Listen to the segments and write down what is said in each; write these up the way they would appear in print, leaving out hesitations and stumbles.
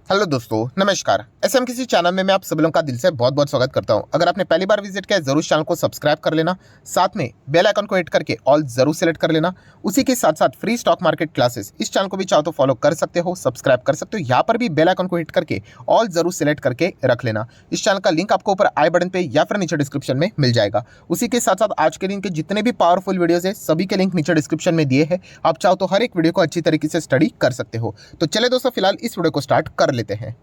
Hello दोस्तों, नमस्कार। SM किसी चैनल में मैं आप सभी लोगों का दिल से बहुत बहुत स्वागत करता हूं। अगर आपने पहली बार विजिट किया है जरूर चैनल को सब्सक्राइब कर लेना, साथ में बेल आइकन को हिट करके ऑल जरूर सेलेक्ट कर लेना। उसी के साथ साथ फ्री स्टॉक मार्केट क्लासेस इस चैनल को भी चाहो तो फॉलो कर सकते हो, सब्सक्राइब कर सकते हो। यहाँ पर भी बेल आइकन को हिट करके ऑल जरूर सेलेक्ट करके रख लेना। इस चैनल का लिंक आपको ऊपर आई बटन पे या फिर नीचे डिस्क्रिप्शन में मिल जाएगा। उसी के साथ साथ आज के दिन के जितने भी पावरफुल वीडियोज है सभी के लिंक नीचे डिस्क्रिप्शन में दिए हैं। आप चाहो तो हर एक वीडियो को अच्छी तरीके से स्टडी कर सकते हो। तो चले दोस्तों, फिलहाल इस वीडियो को स्टार्ट कर लेते हैं।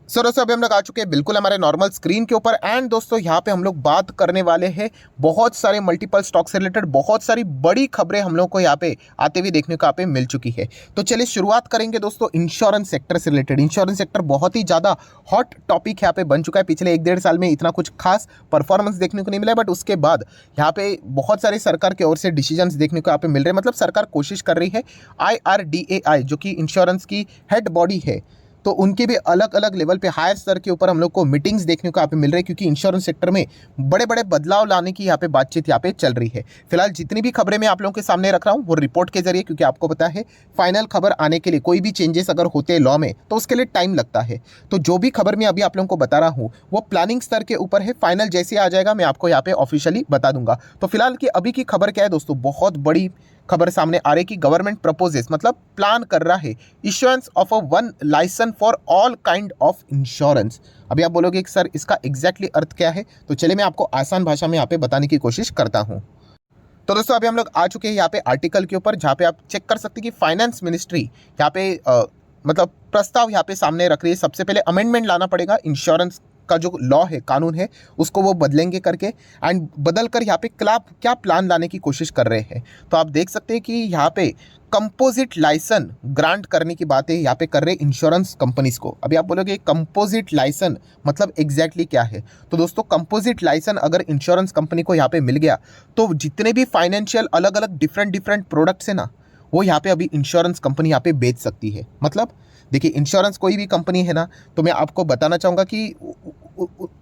सो दोस्तों, अभी हम लोग आ चुके हैं बिल्कुल हमारे नॉर्मल स्क्रीन के ऊपर। एंड दोस्तों, यहाँ पे हम लोग बात करने वाले हैं बहुत सारे मल्टीपल स्टॉक से रिलेटेड। बहुत सारी बड़ी खबरें हम लोग को यहाँ पे आते हुए देखने को यहाँ पे मिल चुकी है। तो चलिए शुरुआत करेंगे दोस्तों इंश्योरेंस सेक्टर से रिलेटेड। इंश्योरेंस सेक्टर बहुत ही ज़्यादा हॉट टॉपिक यहाँ पे बन चुका है। पिछले 1-1.5 साल में इतना कुछ खास परफॉर्मेंस देखने को नहीं मिला है, बट उसके बाद यहाँ पे बहुत सारे सरकार की ओर से डिसीजंस देखने को यहाँ पे मिल रहे हैं। मतलब सरकार कोशिश कर रही है, IRDAI जो कि इंश्योरेंस की हेड बॉडी है, तो उनके भी अलग अलग लेवल पे हायर स्तर के ऊपर हम लोग को मीटिंग्स देखने को यहाँ पे मिल रही है, क्योंकि इंश्योरेंस सेक्टर में बड़े बड़े बदलाव लाने की यहाँ पे बातचीत यहाँ पे चल रही है। फिलहाल जितनी भी खबरें मैं आप लोगों के सामने रख रहा हूँ वो रिपोर्ट के जरिए, क्योंकि आपको पता है फाइनल खबर आने के लिए कोई भी चेंजेस अगर होते हैं लॉ में तो उसके लिए टाइम लगता है। तो जो भी खबर मैं अभी आप लोगों को बता रहा हूँ वो प्लानिंग स्तर के ऊपर है। फाइनल जैसे आ जाएगा मैं आपको यहाँ पे ऑफिशियली बता दूंगा। तो फिलहाल की अभी की खबर क्या है दोस्तों, बहुत बड़ी खबर सामने आ रही कि गवर्नमेंट प्रपोजेस मतलब प्लान कर रहा है insurance of a one licence for all kind of insurance. अभी आप बोलोगे कि सर इसका एग्जैक्टली अर्थ क्या है, तो चलिए मैं आपको आसान भाषा में यहाँ पे बताने की कोशिश करता हूँ। तो दोस्तों, अभी हम लोग आ चुके हैं यहाँ पे आर्टिकल के ऊपर, जहाँ पे आप चेक कर सकते हैं कि फाइनेंस मिनिस्ट्री यहाँ पे मतलब प्रस्ताव यहाँ पे सामने रख रही है। सबसे पहले अमेंडमेंट लाना पड़ेगा इंश्योरेंस का जो लॉ है, कानून है, उसको वो बदलेंगे करके एंड बदल कर यहाँ पे क्या प्लान लाने की कोशिश कर रहे हैं। तो आप देख सकते हैं कि यहाँ पे कंपोजिट लाइसेंस ग्रांट करने की बातें यहाँ पे कर रहे हैं इंश्योरेंस कंपनीज को। अभी आप बोलोगे कंपोजिट लाइसेंस मतलब एग्जैक्टली क्या है, तो दोस्तों कंपोजिट लाइसेंस अगर इंश्योरेंस कंपनी को यहाँ पे मिल गया तो जितने भी फाइनेंशियल अलग अलग डिफरेंट प्रोडक्ट्स है ना, वो यहाँ पे अभी इंश्योरेंस कंपनी यहाँ पे बेच सकती है। मतलब देखिए, इंश्योरेंस कोई भी कंपनी है ना, तो मैं आपको बताना चाहूँगा कि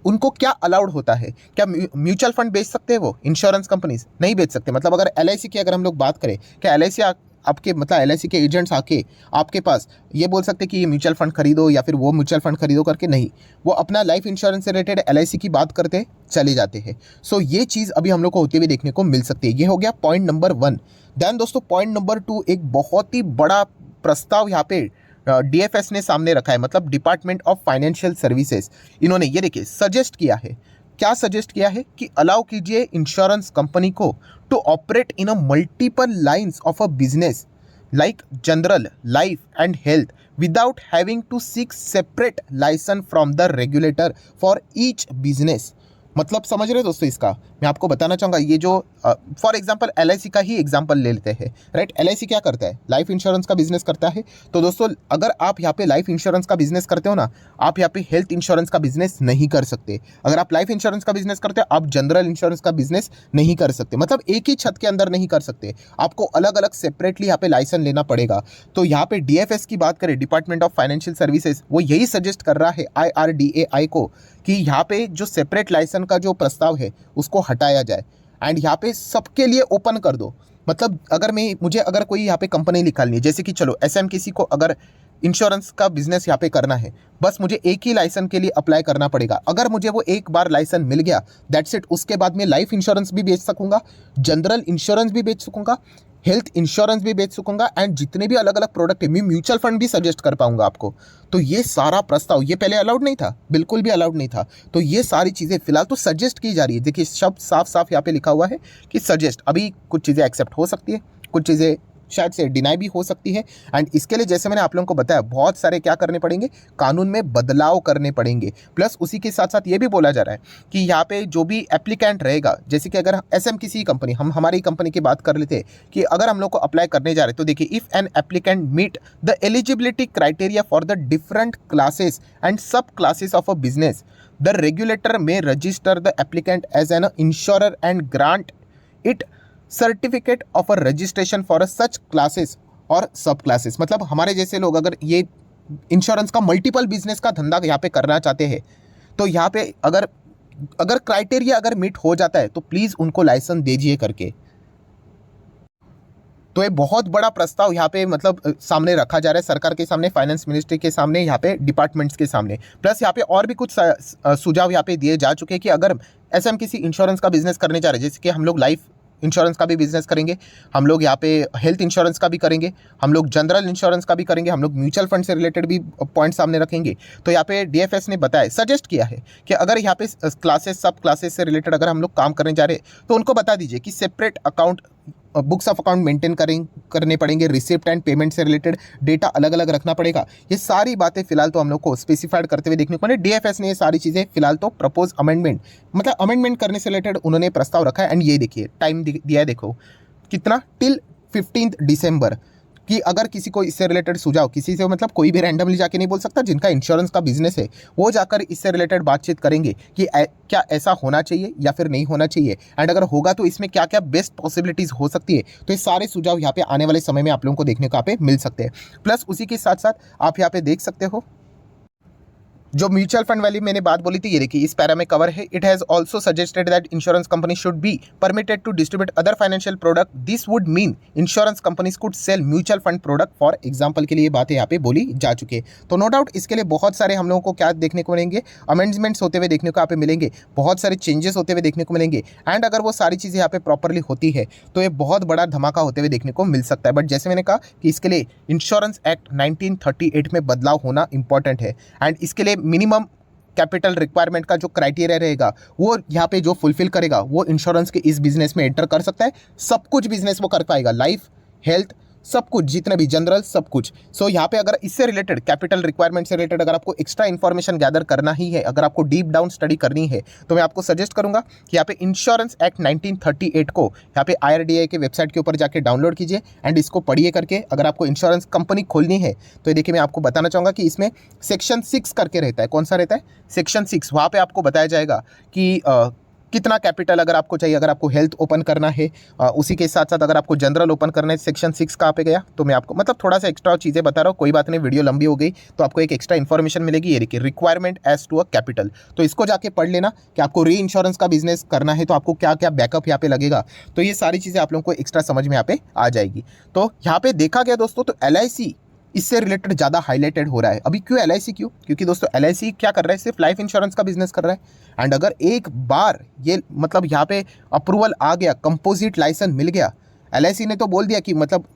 उनको क्या अलाउड होता है। क्या म्यूचुअल फंड बेच सकते हैं वो इंश्योरेंस कंपनीज? नहीं बेच सकते। मतलब अगर LIC की अगर हम लोग बात करें, क्या LIC आपके मतलब LIC के एजेंट्स आके आपके पास ये बोल सकते कि ये म्यूचुअल फंड खरीदो या फिर वो म्यूचुअल फंड खरीदो करके? नहीं, वो अपना लाइफ इंश्योरेंस से रिलेटेड LIC की बात करते चले जाते हैं। सो ये चीज़ अभी हम लोग को होते हुए देखने को मिल सकती है। ये हो गया पॉइंट नंबर 1। देन दोस्तों पॉइंट नंबर 2, एक बहुत ही बड़ा प्रस्ताव यहाँ पे DFS ने सामने रखा है, मतलब डिपार्टमेंट ऑफ फाइनेंशियल सर्विसेज। इन्होंने ये देखिए सजेस्ट किया है, क्या सजेस्ट किया है कि अलाउ कीजिए इंश्योरेंस कंपनी को to operate in a multiple lines of a business like general, life and health without having to seek separate licence from the regulator for each business. मतलब समझ रहे हो दोस्तों, इसका मैं आपको बताना चाहूँगा। ये जो फॉर एग्जांपल LIC का ही एग्जांपल ले लेते हैं, राइट। LIC क्या करता है? लाइफ इंश्योरेंस का बिजनेस करता है। तो दोस्तों अगर आप यहाँ पे लाइफ इंश्योरेंस का बिजनेस करते हो ना, आप यहाँ पे हेल्थ इंश्योरेंस का बिजनेस नहीं कर सकते। अगर आप लाइफ इंश्योरेंस का बिजनेस करते हो, आप जनरल इंश्योरेंस का बिजनेस नहीं कर सकते। मतलब एक ही छत के अंदर नहीं कर सकते, आपको अलग अलग सेपरेटली यहाँ पे लाइसेंस लेना पड़ेगा। तो यहाँ पे DFS की बात करें, डिपार्टमेंट ऑफ फाइनेंशियल सर्विसेज, वो यही सजेस्ट कर रहा है IRDAI को कि यहाँ पे जो सेपरेट लाइसेंस का जो प्रस्ताव है उसको हटाया जाए एंड यहाँ पे सबके लिए ओपन कर दो। मतलब अगर मुझे अगर कोई यहाँ पे कंपनी निकालनी है, जैसे कि चलो SM किसी को अगर इंश्योरेंस का बिजनेस यहाँ पे करना है, बस मुझे एक ही लाइसेंस के लिए अप्लाई करना पड़ेगा। अगर मुझे वो एक बार लाइसेंस मिल गया, दैट्स इट। उसके बाद मैं लाइफ इंश्योरेंस भी बेच सकूंगा, जनरल इंश्योरेंस भी बेच सकूंगा, हेल्थ इंश्योरेंस भी बेच सकूंगा एंड जितने भी अलग अलग प्रोडक्ट है, मैं म्यूचुअल फंड भी सजेस्ट कर पाऊंगा आपको। तो ये सारा प्रस्ताव, ये पहले अलाउड नहीं था, बिल्कुल भी अलाउड नहीं था। तो ये सारी चीज़ें फिलहाल तो सजेस्ट की जा रही है। देखिए शब्द साफ साफ यहाँ पे लिखा हुआ है कि सजेस्ट। अभी कुछ चीज़ें एक्सेप्ट हो सकती है, कुछ चीज़ें शायद से डिनाई भी हो सकती है एंड इसके लिए जैसे मैंने आप लोगों को बताया, बहुत सारे क्या करने पड़ेंगे, कानून में बदलाव करने पड़ेंगे। प्लस उसी के साथ साथ ये भी बोला जा रहा है कि यहाँ पे जो भी एप्लीकेंट रहेगा, जैसे कि अगर SM किसी कंपनी, हम हमारी कंपनी की बात कर लेते हैं कि अगर हम लोग को अप्लाई करने जा रहे हैं, तो देखिए if an applicant meet the eligibility criteria for the different classes and sub classes of a business, the regulator में register the applicant as an insurer and grant it certificate of a registration for a such classes और sub classes. मतलब हमारे जैसे लोग अगर ये insurance का multiple business का धंधा यहाँ पे करना चाहते हैं, तो यहाँ पे अगर अगर क्राइटेरिया अगर मीट हो जाता है तो प्लीज़ उनको लाइसेंस दीजिए करके। तो ये बहुत बड़ा प्रस्ताव यहाँ पे मतलब सामने रखा जा रहा है सरकार के सामने, फाइनेंस मिनिस्ट्री के सामने, यहाँ पे डिपार्टमेंट्स के सामने। प्लस यहाँ पे और भी कुछ सुझाव यहाँ पे दिए जा चुके हैं कि अगर ऐसे हम किसी इंश्योरेंस का बिजनेस करने जा रहे हैं, जैसे कि हम लोग लाइफ इंश्योरेंस का भी बिजनेस करेंगे, हम लोग यहाँ पे हेल्थ इंश्योरेंस का भी करेंगे, हम लोग जनरल इंश्योरेंस का भी करेंगे, हम लोग म्यूचुअल फंड से रिलेटेड भी पॉइंट सामने रखेंगे। तो यहाँ पे डीएफएस ने बताया, सजेस्ट किया है कि अगर यहाँ पे क्लासेस, सब क्लासेस से रिलेटेड अगर हम लोग काम करने जा रहे हैं तो उनको बता दीजिए कि separate account, books of account maintain करने पड़ेंगे, रिसिप्ट एंड पेमेंट से रिलेटेड डेटा अलग अलग रखना पड़ेगा। ये सारी बातें फिलहाल तो हम लोग को स्पेसिफाइड करते हुए देखने को मिले। डीएफएस ने ये सारी चीज़ें फिलहाल तो प्रपोज अमेंडमेंट, मतलब अमेंडमेंट करने से रिलेटेड उन्होंने प्रस्ताव रखा है। एंड ये देखिए टाइम दिया है, देखो कितना, टिल 15 दिसंबर, कि अगर किसी को इससे रिलेटेड सुझाव, किसी से मतलब कोई भी रैंडमली जाके नहीं बोल सकता, जिनका इंश्योरेंस का बिजनेस है वो जाकर इससे रिलेटेड बातचीत करेंगे कि क्या ऐसा होना चाहिए या फिर नहीं होना चाहिए, एंड अगर होगा तो इसमें क्या क्या बेस्ट पॉसिबिलिटीज़ हो सकती है। तो ये सारे सुझाव यहाँ पे आने वाले समय में आप लोगों को देखने को यहाँ पे मिल सकते हैं। प्लस उसी के साथ साथ आप यहाँ पे देख सकते हो जो म्यूचुअल फंड वाली मैंने बात बोली थी, ये देखिए इस पैरा में कवर है। It has also suggested that insurance company should be permitted to distribute other financial product. This would mean insurance companies could sell mutual fund product for example के लिए बातें यहाँ पे बोली जा चुकी है। तो नो डाउट इसके लिए बहुत सारे हम लोगों को क्या देखने को मिलेंगे, अमेंडमेंट्स होते हुए देखने को यहाँ पे मिलेंगे, बहुत सारे चेंजेस होते हुए देखने को मिलेंगे। एंड अगर वो सारी चीज़ें यहाँ पे प्रॉपरली होती है तो ये बहुत बड़ा धमाका होते हुए देखने को मिल सकता है। बट जैसे मैंने कहा कि इसके लिए इंश्योरेंस एक्ट 1938 में बदलाव होना इंपॉर्टेंट है। एंड इसके लिए मिनिमम कैपिटल रिक्वायरमेंट का जो क्राइटेरिया रहेगा वो यहाँ पे जो फुलफिल करेगा वो इंश्योरेंस के इस बिजनेस में एंटर कर सकता है। सब कुछ बिजनेस वो कर पाएगा, लाइफ, हेल्थ, सब कुछ, जितने भी जनरल, सब कुछ। सो यहाँ पे अगर इससे रिलेटेड, कैपिटल रिक्वायरमेंट से रिलेटेड अगर आपको एक्स्ट्रा इन्फॉर्मेशन गैदर करना ही है, अगर आपको डीप डाउन स्टडी करनी है, तो मैं आपको सजेस्ट करूंगा कि यहाँ पे इंश्योरेंस एक्ट 1938 को यहाँ पे IRDAI के वेबसाइट के ऊपर जाके डाउनलोड कीजिए एंड इसको पढ़िए करके। अगर आपको इंश्योरेंस कंपनी खोलनी है तो ये देखिए मैं आपको बताना चाहूँगा कि इसमें सेक्शन 6 करके रहता है। कौन सा रहता है? सेक्शन 6। वहाँ पर आपको बताया जाएगा कि कितना कैपिटल अगर आपको चाहिए, अगर आपको हेल्थ ओपन करना है, उसी के साथ साथ अगर आपको जनरल ओपन करना है, सेक्शन 6 कहाँ पे गया। तो मैं आपको मतलब थोड़ा सा एक्स्ट्रा चीज़ें बता रहा हूँ, कोई बात नहीं, वीडियो लंबी हो गई तो आपको एक एक्स्ट्रा इन्फॉर्मेशन मिलेगी। ये देखिए requirement as to a capital, तो इसको जाके पढ़ लेना कि आपको री इंश्योरेंस का बिजनेस करना है तो आपको क्या क्या बैकअप यहाँ पे लगेगा। तो ये सारी चीज़ें आप लोगों को एक्स्ट्रा समझ में यहाँ पे आ जाएगी। तो यहाँ पे देखा गया दोस्तों तो LIC इससे रिलेटेड ज़्यादा हाईलाइटेड हो रहा है। अभी क्यों LIC, क्यों? क्योंकि दोस्तों LIC क्या कर रहा है, सिर्फ लाइफ इंश्योरेंस का बिजनेस कर रहा है। एंड अगर एक बार ये मतलब यहाँ पे अप्रूवल आ गया, कंपोजिट लाइसेंस मिल गया, LIC ने तो बोल दिया कि मतलब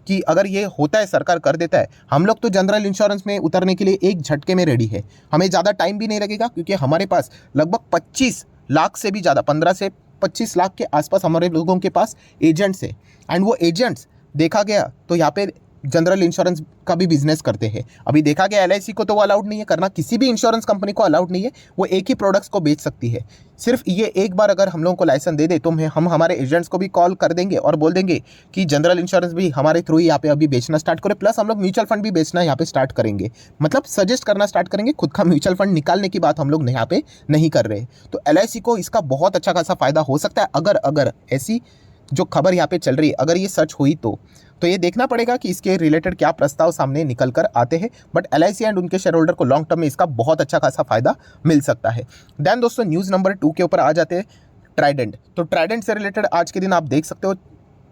कि अगर ये होता है, सरकार कर देता है, हम लोग तो जनरल इंश्योरेंस में उतरने के लिए एक झटके में रेडी है। हमें ज़्यादा टाइम भी नहीं लगेगा क्योंकि हमारे पास लगभग 25 लाख से भी ज़्यादा, 15 से 25 लाख के आसपास हमारे लोगों के पास एजेंट्स है। एंड वो एजेंट्स देखा गया तो यहाँ पे जनरल इंश्योरेंस का भी बिजनेस करते हैं। अभी देखा गया LIC को तो वो अलाउड नहीं है करना, किसी भी इंश्योरेंस कंपनी को अलाउड नहीं है, वो एक ही प्रोडक्ट्स को बेच सकती है। सिर्फ ये एक बार अगर हम लोगों को लाइसेंस दे दे तो हम हमारे एजेंट्स को भी कॉल कर देंगे और बोल देंगे कि जनरल इंश्योरेंस भी हमारे थ्रू ही यहाँ पे अभी बेचना स्टार्ट करें। प्लस हम लोग म्यूचुअल फंड भी बेचना यहाँ पे स्टार्ट करेंगे, मतलब सजेस्ट करना स्टार्ट करेंगे। खुद का म्यूचुअल फंड निकालने की बात हम लोग यहाँ पे नहीं कर रहे। तो LIC को इसका बहुत अच्छा खासा फायदा हो सकता है अगर ऐसी जो खबर यहाँ पे चल रही है अगर ये सच हुई तो ये देखना पड़ेगा कि इसके रिलेटेड क्या प्रस्ताव सामने निकल कर आते हैं। बट LIC एंड उनके शेयर होल्डर को लॉन्ग टर्म में इसका बहुत अच्छा खासा फायदा मिल सकता है। देन दोस्तों न्यूज़ नंबर 2 के ऊपर आ जाते हैं, ट्राइडेंट। तो ट्राइडेंट से रिलेटेड आज के दिन आप देख सकते हो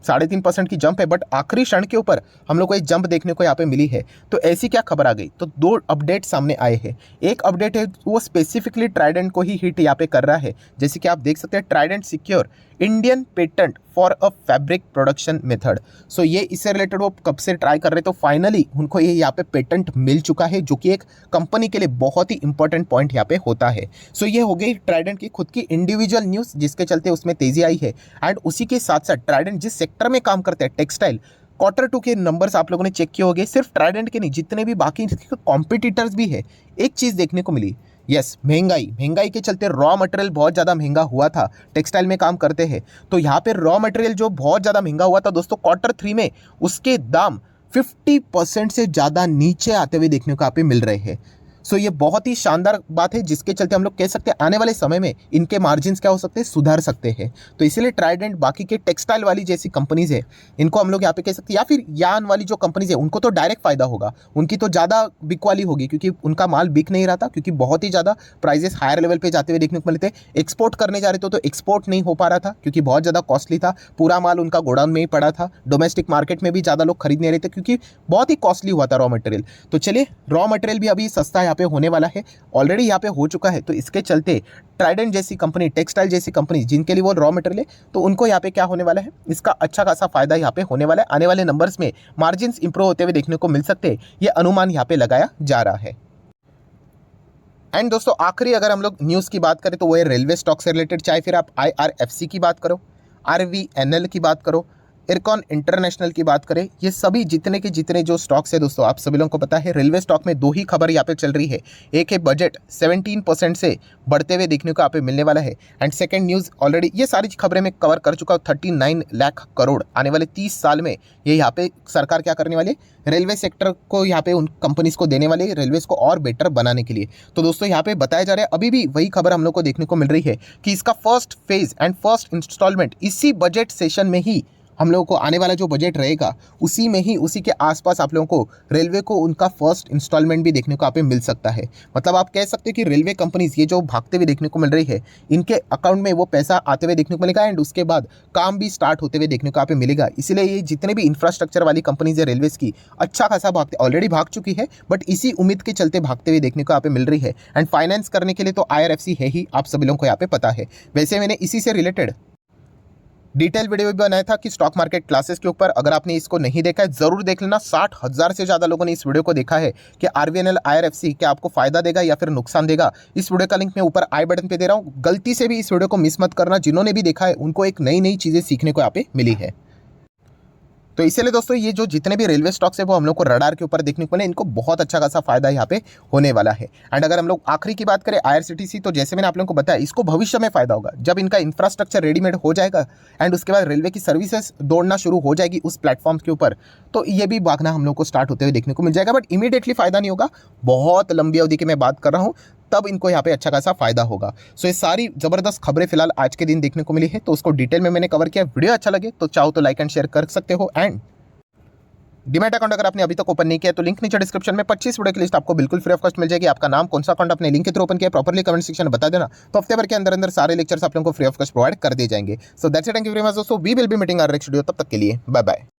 3.5% की जंप है, बट आखिरी क्षण के ऊपर हम लोग को एक जंप देखने को यहाँ पे मिली है। तो ऐसी क्या खबर आ गई, तो 2 अपडेट सामने आए हैं। एक अपडेट है वो स्पेसिफिकली ट्राइडेंट को ही हिट यहाँ पे कर रहा है। जैसे कि आप देख सकते हैं, Trident secure Indian patent for a fabric production method. So ये इससे रिलेटेड वो कब से ट्राई कर रहे, तो फाइनली उनको ये यहाँ पे पेटेंट मिल चुका है, जो कि एक कंपनी के लिए बहुत ही इंपॉर्टेंट पॉइंट यहाँ पे होता है। सो ये हो गई ट्राइडेंट की खुद की इंडिविजुअल न्यूज़, जिसके चलते उसमें तेजी आई है। एंड उसी के साथ साथ ट्राइडेंट जिस सेक्टर में काम करते हैं, टेक्सटाइल, Q2 के नंबर्स आप लोगों ने चेक किए होंगे। सिर्फ ट्राइडेंट के नहीं, जितने भी बाकी कॉम्पिटिटर्स भी है, एक चीज़ देखने को मिली, यस, महंगाई के चलते रॉ मटेरियल बहुत ज़्यादा महंगा हुआ था। टेक्सटाइल में काम करते हैं तो यहाँ पे रॉ मटेरियल जो बहुत ज़्यादा महंगा हुआ था दोस्तों, Q3 में उसके दाम 50% से ज़्यादा नीचे आते हुए देखने को यहाँ पे मिल रहे हैं। सो ये बहुत ही शानदार बात है, जिसके चलते हम लोग कह सकते हैं आने वाले समय में इनके मार्जिन्स क्या हो सकते हैं, सुधर सकते हैं। तो इसीलिए ट्राइडेंट बाकी के टेक्सटाइल वाली जैसी कंपनीज है, इनको हम लोग यहाँ पे कह सकते हैं, या फिर यान वाली जो कंपनीज है उनको तो डायरेक्ट फायदा होगा, उनकी तो ज़्यादा बिक वाली होगी, क्योंकि उनका माल बिक नहीं रहा था, क्योंकि बहुत ही ज़्यादा प्राइजेस हायर लेवल पे जाते हुए देखने को मिलते थे। एक्सपोर्ट करने जा रहे थे तो एक्सपोर्ट नहीं हो पा रहा था, क्योंकि बहुत ज़्यादा कॉस्टली था, पूरा माल उनका गोडाउन में ही पड़ा था। डोमेस्टिक मार्केट में भी ज़्यादा लोग खरीद नहीं रहे थे, क्योंकि बहुत ही कॉस्टली हुआ था रॉ मटेरियल। तो चलिए, रॉ मटेरियल भी अभी सस्ता यहाँ पे होने वाला है, ऑलरेडी यहाँ पे हो चुका है। तो इसके चलते ट्राइडेंट जैसी कंपनी, टेक्सटाइल जैसी कंपनी जिनके लिए वो रॉ मटेरियल है, तो उनको यहाँ पे क्या होने वाला है, इसका अच्छा खासा फायदा यहाँ पे होने वाला है। आने वाले नंबर्स में मार्जिन्स इंप्रूव होते हुए देखने को मिल सकते हैं, ये अनुमान यहाँ पे लगाया जा रहा है। एंड दोस्तों, आखिरी अगर हम लोग न्यूज़ की बात करें तो वो है रेलवे स्टॉक से रिलेटेड, चाहे फिर आप IRFC की बात करो, RVNL की बात करो, इरकॉन इंटरनेशनल की बात करें, ये सभी जितने के जितने जो स्टॉक्स है दोस्तों, आप सभी लोगों को पता है रेलवे स्टॉक में दो ही खबर यहाँ पे चल रही है। एक है बजट 17% से बढ़ते हुए देखने को यहाँ पे मिलने वाला है, एंड सेकंड न्यूज़ ऑलरेडी ये सारी खबरें मैं कवर कर चुका हूँ। 39 लाख करोड़ आने वाले 30 साल में ये यहाँ पे सरकार क्या करने वाली है, रेलवे सेक्टर को यहाँ पे उन कंपनीज को देने वाली है, रेलवेज को और बेटर बनाने के लिए। तो दोस्तों यहाँ पे बताया जा रहा है, अभी भी वही खबर हम लोग को देखने को मिल रही है कि इसका first phase and first instalment इसी बजट सेशन में ही हम लोगों को आने वाला जो बजट रहेगा उसी में ही, उसी के आसपास आप लोगों को रेलवे को उनका फर्स्ट इंस्टॉलमेंट भी देखने को यहाँ पे मिल सकता है। मतलब आप कह सकते हैं कि रेलवे कंपनीज ये जो भागते हुए देखने को मिल रही है, इनके अकाउंट में वो पैसा आते हुए देखने को मिलेगा, एंड उसके बाद काम भी स्टार्ट होते हुए देखने को यहाँ पे मिलेगा। इसीलिए ये जितने भी इंफ्रास्ट्रक्चर वाली कंपनीज है रेलवेज की, अच्छा खासा भागते, ऑलरेडी भाग चुकी है, बट इसी उम्मीद के चलते भागते हुए देखने को यहाँ पे मिल रही है। एंड फाइनेंस करने के लिए तो IRFC है ही, आप सभी लोगों को यहाँ पे पता है। वैसे मैंने इसी से रिलेटेड डिटेल वीडियो भी बनाया था कि स्टॉक मार्केट क्लासेस के ऊपर, अगर आपने इसको नहीं देखा है जरूर देख लेना। 60,000 से ज़्यादा लोगों ने इस वीडियो को देखा है कि RVNL IRFC क्या आपको फायदा देगा या फिर नुकसान देगा। इस वीडियो का लिंक मैं ऊपर आई बटन पे दे रहा हूँ, गलती से भी इस वीडियो को मिस मत करना। जिन्होंने भी देखा है उनको एक नई नई चीज़ें सीखने को यहाँ पे मिली है। तो इसीलिए दोस्तों ये जो जितने भी रेलवे स्टॉक्स है वो हम लोग को रडार के ऊपर देखने को मिले, इनको बहुत अच्छा खासा फायदा यहाँ पे होने वाला है। एंड अगर हम लोग आखिरी की बात करें IRCTC, तो जैसे मैंने आप लोगों को बताया, इसको भविष्य में फायदा होगा जब इनका इंफ्रास्ट्रक्चर रेडीमेड हो जाएगा एंड उसके बाद रेलवे की सर्विसेज दौड़ना शुरू हो जाएगी उस प्लेटफॉर्म के ऊपर, तो ये भी भागना हम लोग को स्टार्ट होते हुए देखने को मिल जाएगा। बट इमीडिएटली फायदा नहीं होगा, बहुत लंबी अवधि की मैं बात कर रहा हूँ, तब इनको यहाँ पे अच्छा खासा फायदा होगा। सो ये सारी जबरदस्त खबरें फिलहाल आज के दिन देखने को मिली है, तो उसको डिटेल में मैंने कवर किया। वीडियो अच्छा लगे तो चाहो तो लाइक एंड शेयर कर सकते हो। एंड डीमैट अकाउंट अगर आपने अभी तक ओपन नहीं किया तो लिंक नीचे डिस्क्रिप्शन में 25 वीडियो की लिस्ट आपको बिल्कुल फ्री ऑफ कॉस्ट मिल जाएगी। आपका नाम, कौन सा अकाउंट अपने लिंक के थ्रू ओपन किया, प्रॉपर्ली कमेंट सेक्शन में बता देना, तो हफ्ते भर के अंदर अंदर सारे लेक्चर्स आप लोगों को फ्री ऑफ कॉस्ट प्रोवाइड कर दिए जाएंगे। So that's it, thank you very much दोस्तों, we will be meeting our next video. तब तक के लिए बाय बाय।